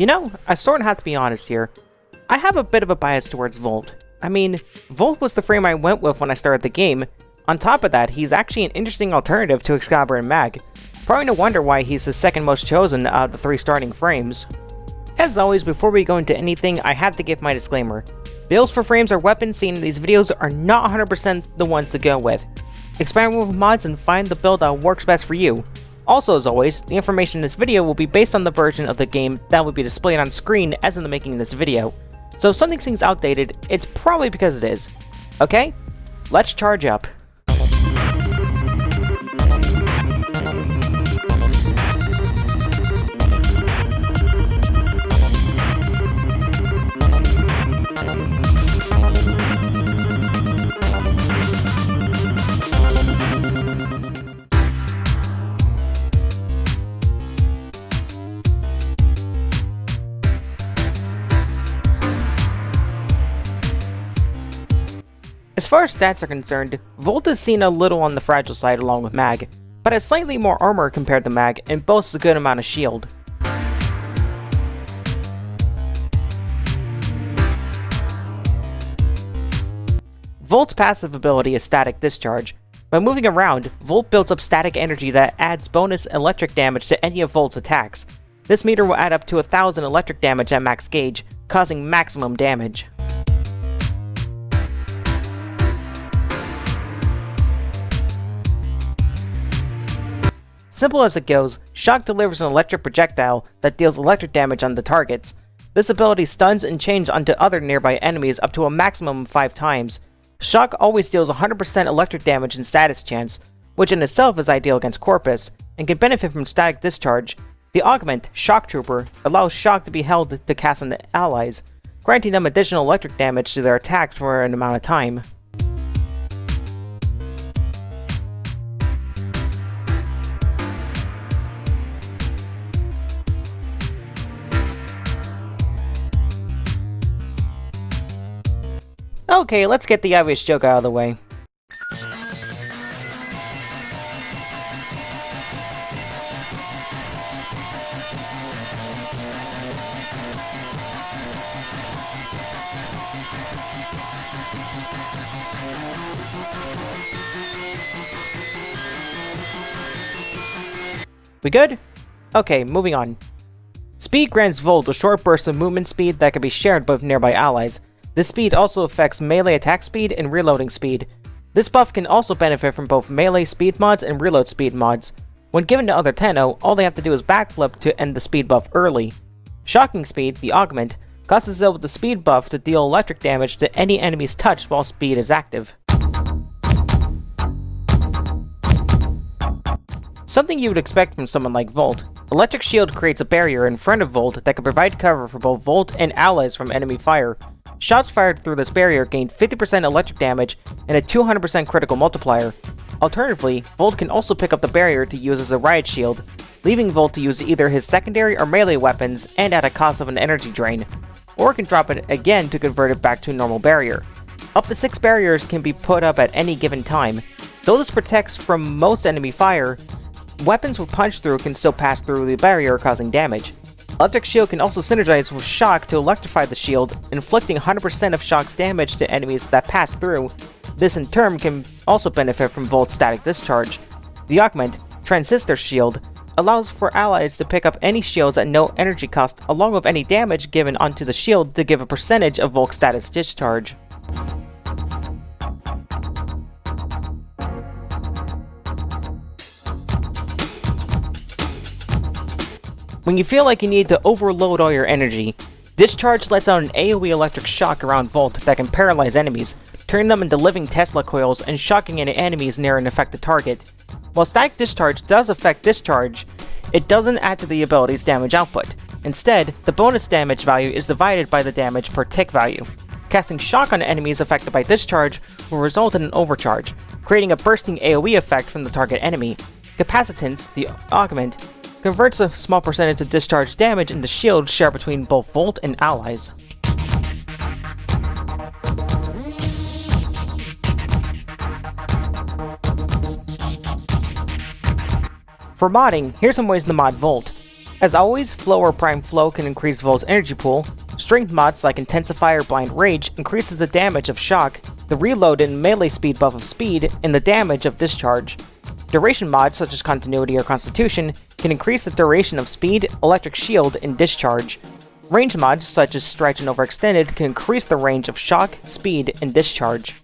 You know, I sort of have to be honest here. I have a bit of a bias towards Volt. I mean, Volt was the frame I went with when I started the game. On top of that, he's actually an interesting alternative to Excalibur and Mag. Probably no wonder why he's the second most chosen out of the 3 starting frames. As always, before we go into anything, I have to give my disclaimer. Builds for frames or weapons seen in these videos are not 100% the ones to go with. Experiment with mods and find the build that works best for you. Also, as always, the information in this video will be based on the version of the game that will be displayed on screen as in the making of this video. So if something seems outdated, it's probably because it is. Okay? Let's charge up. As far as stats are concerned, Volt is seen a little on the fragile side along with Mag, but has slightly more armor compared to Mag and boasts a good amount of shield. Volt's passive ability is Static Discharge. By moving around, Volt builds up static energy that adds bonus electric damage to any of Volt's attacks. This meter will add up to 1000 electric damage at max gauge, causing maximum damage. Simple as it goes, Shock delivers an electric projectile that deals electric damage on the targets. This ability stuns and chains onto other nearby enemies up to a maximum of 5 times. Shock always deals 100% electric damage and status chance, which in itself is ideal against Corpus, and can benefit from Static Discharge. The augment, Shock Trooper, allows Shock to be held to cast on the allies, granting them additional electric damage to their attacks for an amount of time. Okay, let's get the obvious joke out of the way. We good? Okay, moving on. Speed grants Volt a short burst of movement speed that can be shared with nearby allies. This speed also affects melee attack speed and reloading speed. This buff can also benefit from both melee speed mods and reload speed mods. When given to other Tenno, all they have to do is backflip to end the speed buff early. Shocking Speed, the augment, causes it with the speed buff to deal electric damage to any enemies touched while speed is active. Something you would expect from someone like Volt. Electric Shield creates a barrier in front of Volt that can provide cover for both Volt and allies from enemy fire. Shots fired through this barrier gain 50% electric damage and a 200% critical multiplier. Alternatively, Volt can also pick up the barrier to use as a riot shield, leaving Volt to use either his secondary or melee weapons and at a cost of an energy drain, or can drop it again to convert it back to a normal barrier. Up to 6 barriers can be put up at any given time. Though this protects from most enemy fire, weapons with punch through can still pass through the barrier causing damage. Electric Shield can also synergize with Shock to electrify the shield, inflicting 100% of Shock's damage to enemies that pass through. This in turn can also benefit from Volt's Static Discharge. The augment, Transistor Shield, allows for allies to pick up any shields at no energy cost along with any damage given onto the shield to give a percentage of Volt's Status Discharge. When you feel like you need to overload all your energy, Discharge lets out an AoE electric shock around Volt that can paralyze enemies, turning them into living Tesla coils and shocking any enemies near an affected target. While Static Discharge does affect Discharge, it doesn't add to the ability's damage output. Instead, the bonus damage value is divided by the damage per tick value. Casting Shock on enemies affected by Discharge will result in an overcharge, creating a bursting AoE effect from the target enemy. Capacitance, the augment, converts a small percentage of discharge damage into shields shared between both Volt and allies. For modding, here's some ways to mod Volt. As always, Flow or Prime Flow can increase Volt's energy pool. Strength mods like Intensify or Blind Rage increases the damage of Shock, the reload and melee speed buff of Speed, and the damage of Discharge. Duration mods such as Continuity or Constitution can increase the duration of Speed, Electric Shield, and Discharge. Range mods such as Stretch and Overextended can increase the range of Shock, Speed, and Discharge.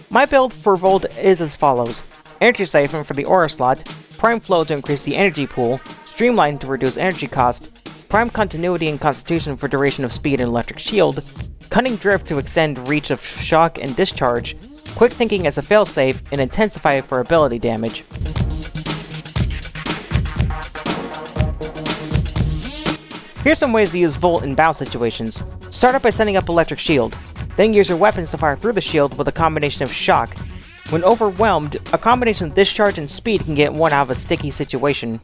My build for Volt is as follows: Energy Siphon for the Aura slot, Prime Flow to increase the energy pool, Streamline to reduce energy cost, Prime Continuity and Constitution for duration of Speed and Electric Shield, Cunning Drift to extend reach of Shock and Discharge, Quick Thinking as a failsafe, and Intensify for ability damage. Here's some ways to use Volt in battle situations. Start up by setting up Electric Shield. Then use your weapons to fire through the shield with a combination of Shock. When overwhelmed, a combination of Discharge and Speed can get one out of a sticky situation.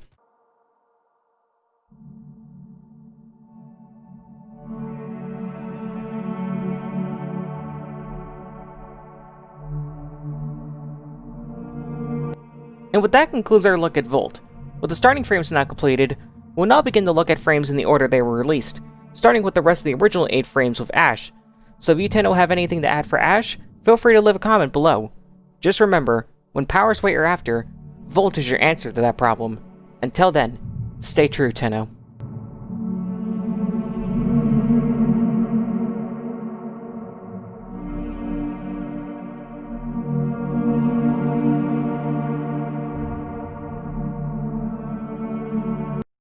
And with that concludes our look at Volt. With the starting frames now completed, we'll now begin to look at frames in the order they were released, starting with the rest of the original 8 frames with Ash. So if you tend to have anything to add for Ash, feel free to leave a comment below. Just remember, when power's what you're after, Volt is your answer to that problem. Until then, stay true, Tenno.